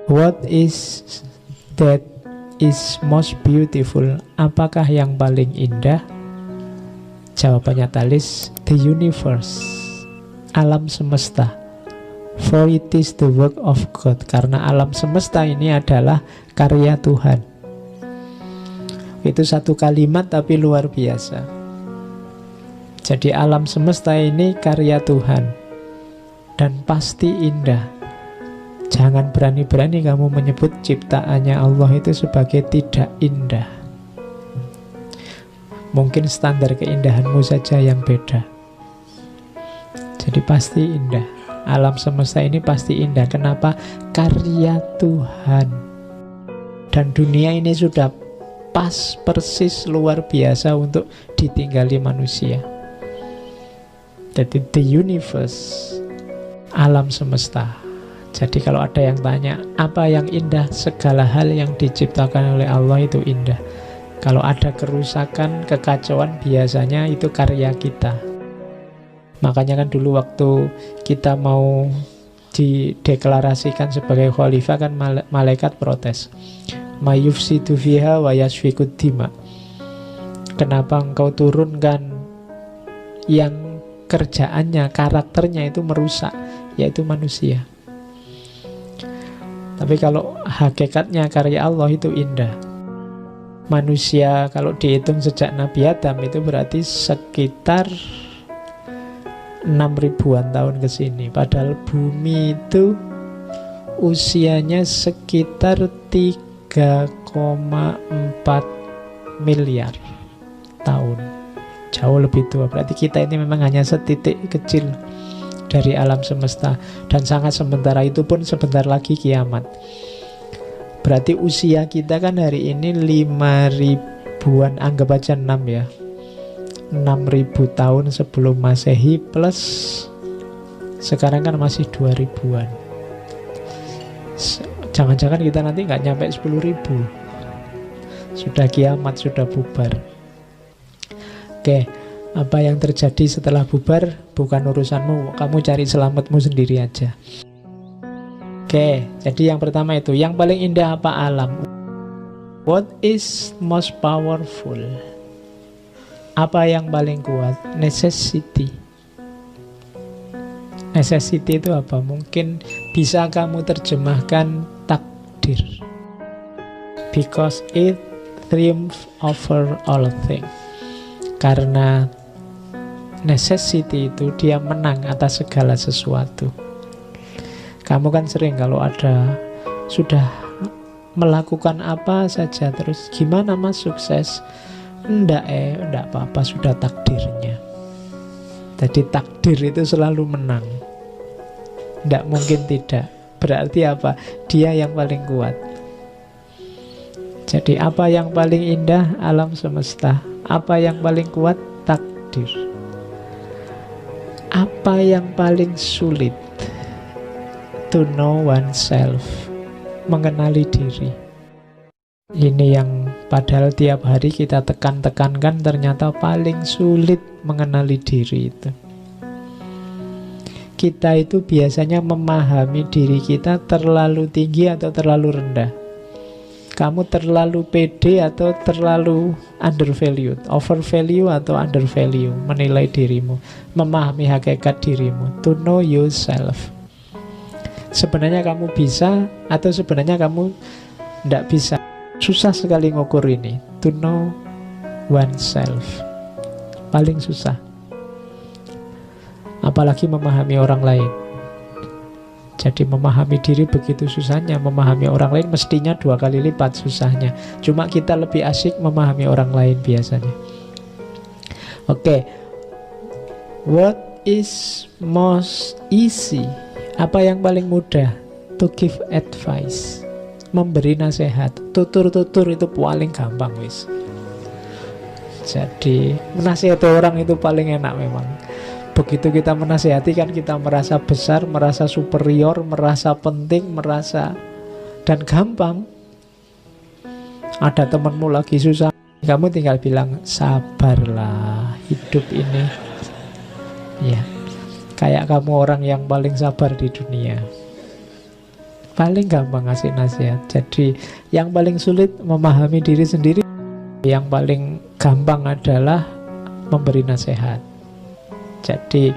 What is that is most beautiful? Apakah yang paling indah? Jawabannya Talis, the universe, alam semesta. For it is the work of God. Karena alam semesta ini adalah karya Tuhan. Itu satu kalimat tapi luar biasa. Jadi alam semesta ini karya Tuhan dan pasti indah. Jangan berani-berani kamu menyebut ciptaannya Allah itu sebagai tidak indah. Mungkin standar keindahanmu saja yang beda. Jadi pasti indah. Alam semesta ini pasti indah. Kenapa? Karya Tuhan. Dan dunia ini sudah pas, persis, luar biasa untuk ditinggali manusia. Jadi the universe, alam semesta. Jadi kalau ada yang tanya, apa yang indah? Segala hal yang diciptakan oleh Allah itu indah. Kalau ada kerusakan, kekacauan, biasanya itu karya kita. Makanya kan dulu waktu kita mau dideklarasikan sebagai khalifah kan malaikat protes. Mayufsidu fiha wa yasfikud dima. Kenapa engkau turunkan yang kerjaannya, karakternya itu merusak, yaitu manusia. Tapi kalau hakikatnya karya Allah itu indah. Manusia kalau dihitung sejak Nabi Adam itu berarti sekitar 6.000-an tahun ke sini. Padahal bumi itu usianya sekitar 3,4 miliar tahun. Jauh lebih tua. Berarti kita ini memang hanya setitik kecil dari alam semesta. Dan sangat sementara, itu pun sebentar lagi kiamat. Berarti usia kita kan hari ini 5.000-an, anggap aja 6 ya. 6.000 tahun sebelum Masehi plus sekarang kan masih 2.000-an. Jangan-jangan kita nanti nggak nyampe 10.000. Sudah kiamat, sudah bubar. Oke, apa yang terjadi setelah bubar bukan urusanmu. Kamu cari selamatmu sendiri aja. Oke, jadi yang pertama itu, yang paling indah apa? Alam. What is most powerful? Apa yang paling kuat? Necessity. Necessity itu apa? Mungkin bisa kamu terjemahkan takdir. Because it triumphs over all things. Karena necessity itu dia menang atas segala sesuatu. Kamu kan sering kalau ada sudah melakukan apa saja terus gimana mas sukses? Enggak apa-apa, sudah takdirnya. Jadi takdir itu selalu menang. Enggak mungkin tidak. Berarti apa? Dia yang paling kuat. Jadi apa yang paling indah? Alam semesta. Apa yang paling kuat? Takdir. Apa yang paling sulit? To know oneself, mengenali diri. Ini yang padahal tiap hari kita tekankan, ternyata paling sulit mengenali diri itu. Kita itu biasanya memahami diri kita terlalu tinggi atau terlalu rendah. Kamu terlalu pede atau terlalu undervalued, overvalue atau undervalue, menilai dirimu, memahami hakikat dirimu. To know yourself. Sebenarnya kamu bisa atau sebenarnya kamu tidak bisa. Susah sekali ngukur ini. To know oneself. Paling susah. Apalagi memahami orang lain. Jadi memahami diri begitu susahnya. Memahami orang lain mestinya 2 kali lipat susahnya. Cuma kita lebih asik memahami orang lain biasanya. Oke. What is most easy? Apa yang paling mudah? To give advice. Memberi nasihat. Tutur-tutur itu paling gampang wis. Jadi menasihati orang itu paling enak memang. Begitu kita menasihati kan kita merasa besar, merasa superior, merasa penting, merasa dan gampang. Ada temanmu lagi susah, kamu tinggal bilang sabarlah, hidup ini ya kayak kamu orang yang paling sabar di dunia. Paling gampang ngasih nasihat. Jadi yang paling sulit memahami diri sendiri. Yang paling gampang adalah memberi nasihat. Jadi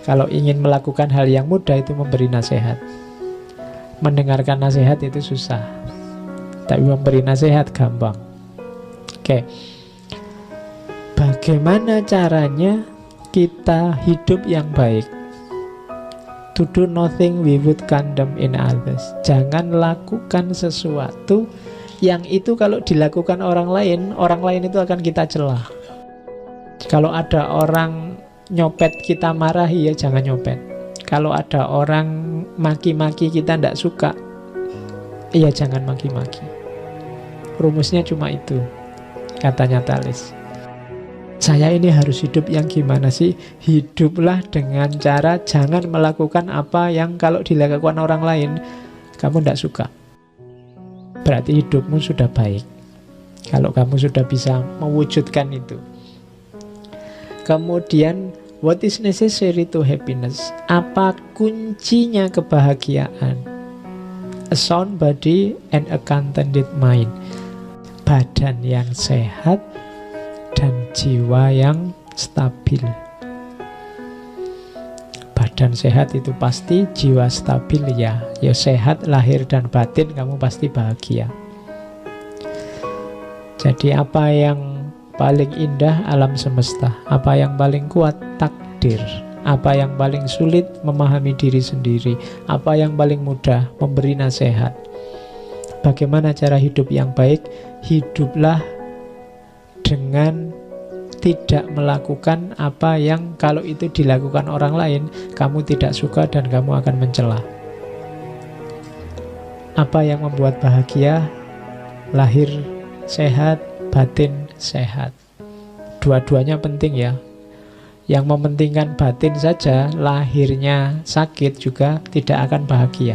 kalau ingin melakukan hal yang mudah itu memberi nasihat. Mendengarkan nasihat itu susah, tapi memberi nasihat gampang. Oke. Bagaimana caranya kita hidup yang baik? To do nothing we would condemn in others. Jangan lakukan sesuatu yang itu kalau dilakukan orang lain itu akan kita celah. Kalau ada orang nyopet kita marahi, ya jangan nyopet. Kalau ada orang maki-maki kita tidak suka, iya jangan maki-maki. Rumusnya cuma itu, katanya Thales. Saya ini harus hidup yang gimana sih? Hiduplah dengan cara jangan melakukan apa yang kalau dilakukan orang lain kamu tidak suka. Berarti hidupmu sudah baik kalau kamu sudah bisa mewujudkan itu. Kemudian, what is necessary to happiness? Apa kuncinya kebahagiaan? A sound body and a contented mind. Badan yang sehat dan jiwa yang stabil. Badan sehat itu pasti, jiwa stabil ya. Ya sehat lahir dan batin, kamu pasti bahagia. Jadi apa yang paling indah? Alam semesta. Apa yang paling kuat? Takdir. Apa yang paling sulit? Memahami diri sendiri. Apa yang paling mudah? Memberi nasihat. Bagaimana cara hidup yang baik? Hiduplah dengan tidak melakukan apa yang kalau itu dilakukan orang lain kamu tidak suka dan kamu akan mencela. Apa yang membuat bahagia? Lahir sehat, batin sehat. Dua-duanya penting ya. Yang mementingkan batin saja, lahirnya sakit juga tidak akan bahagia.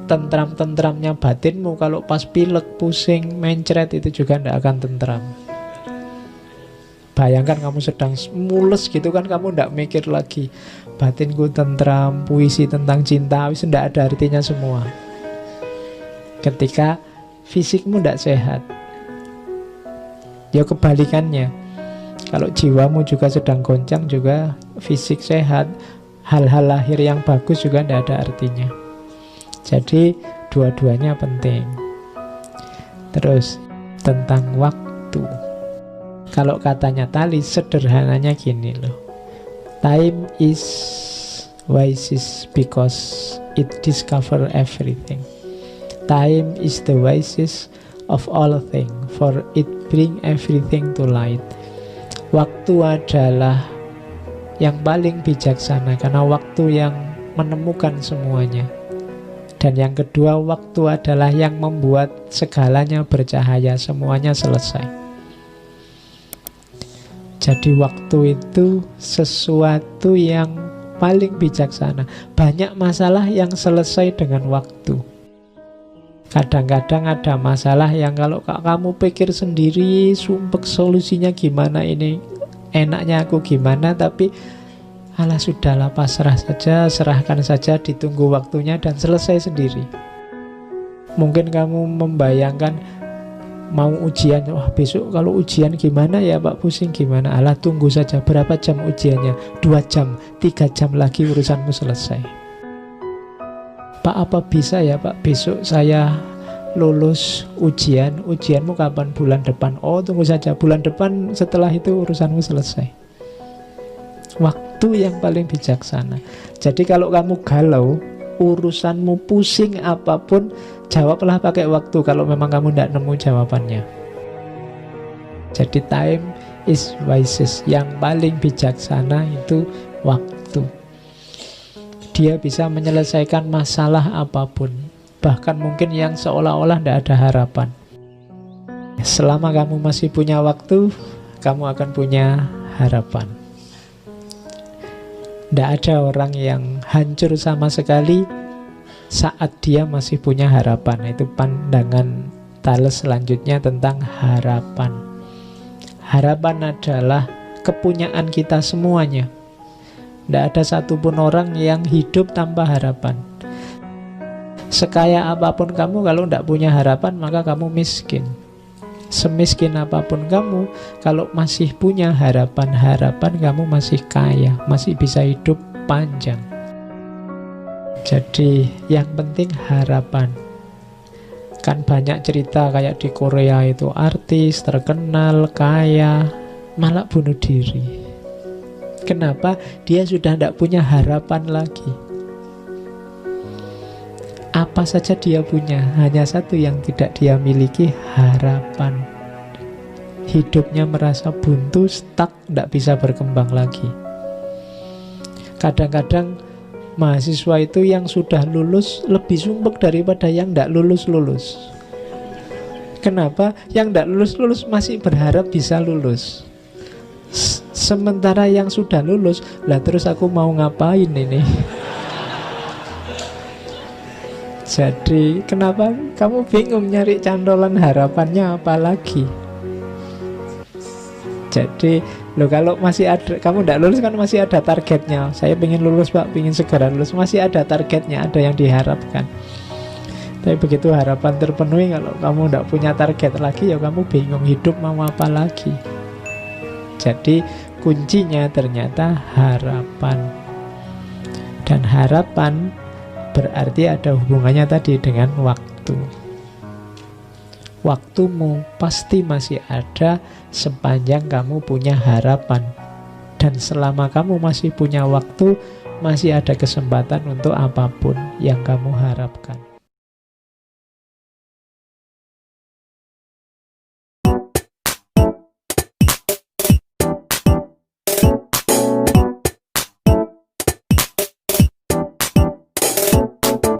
Tentram-tentramnya batinmu, kalau pas pilek, pusing, mencret itu juga tidak akan tentram. Bayangkan kamu sedang mules gitu kan, kamu tidak mikir lagi. Batinku tentram, puisi tentang cinta, wis tidak ada artinya semua. Ketika fisikmu tidak sehat. Ya kebalikannya. Kalau jiwamu juga sedang goncang, juga fisik sehat, hal-hal lahir yang bagus juga tidak ada artinya. Jadi dua-duanya penting. Terus tentang waktu. Kalau katanya Thales, sederhananya gini loh. Time is wisest because it discover everything. Time is the wisest of all things, for it bring everything to light. Waktu adalah yang paling bijaksana karena waktu yang menemukan semuanya. Dan yang kedua, waktu adalah yang membuat segalanya bercahaya, semuanya selesai. Jadi waktu itu sesuatu yang paling bijaksana. Banyak masalah yang selesai dengan waktu. Kadang-kadang ada masalah yang kalau kamu pikir sendiri, sumpek solusinya gimana ini, enaknya aku gimana, tapi alah sudahlah, pasrah saja, serahkan saja, ditunggu waktunya dan selesai sendiri. Mungkin kamu membayangkan mau ujian, wah besok kalau ujian gimana ya Pak, pusing gimana, alah tunggu saja, berapa jam ujiannya, 2 jam, 3 jam lagi urusanmu selesai. Pak apa bisa ya Pak, besok saya lulus ujian, ujianmu kapan? Bulan depan. Oh tunggu saja, bulan depan, setelah itu urusanmu selesai. Waktu yang paling bijaksana. Jadi kalau kamu galau, urusanmu pusing apapun, jawablah pakai waktu kalau memang kamu tidak nemu jawabannya. Jadi time is wisest. Yang paling bijaksana itu waktu. Dia bisa menyelesaikan masalah apapun, bahkan mungkin yang seolah-olah tidak ada harapan. Selama kamu masih punya waktu, kamu akan punya harapan. Tidak ada orang yang hancur sama sekali saat dia masih punya harapan. Itu pandangan Thales selanjutnya tentang harapan. Harapan adalah kepunyaan kita semuanya. Tidak ada satupun orang yang hidup tanpa harapan. Sekaya apapun kamu, kalau tidak punya harapan, maka kamu miskin. Semiskin apapun kamu, kalau masih punya harapan, kamu masih kaya, masih bisa hidup panjang. Jadi yang penting harapan. Kan banyak cerita kayak di Korea itu, artis terkenal, kaya, malah bunuh diri. Kenapa? Dia sudah tidak punya harapan lagi. Apa saja dia punya, hanya satu yang tidak dia miliki, harapan. Hidupnya merasa buntu, stuck, tidak bisa berkembang lagi. Kadang-kadang mahasiswa itu yang sudah lulus lebih sumpek daripada yang tidak lulus-lulus. Kenapa? Yang tidak lulus-lulus masih berharap bisa lulus. Sementara yang sudah lulus, lah terus aku mau ngapain ini? Jadi kenapa kamu bingung nyari cantolan harapannya apa lagi? Jadi kalau masih ada, kamu tidak lulus kan masih ada targetnya. Saya pengen lulus Pak, pengen segera lulus, masih ada targetnya, ada yang diharapkan. Tapi begitu harapan terpenuhi, kalau kamu tidak punya target lagi, ya kamu bingung hidup mau apa lagi. Jadi kuncinya ternyata harapan. Dan harapan berarti ada hubungannya tadi dengan waktu. Waktumu pasti masih ada sepanjang kamu punya harapan. Dan selama kamu masih punya waktu, masih ada kesempatan untuk apapun yang kamu harapkan.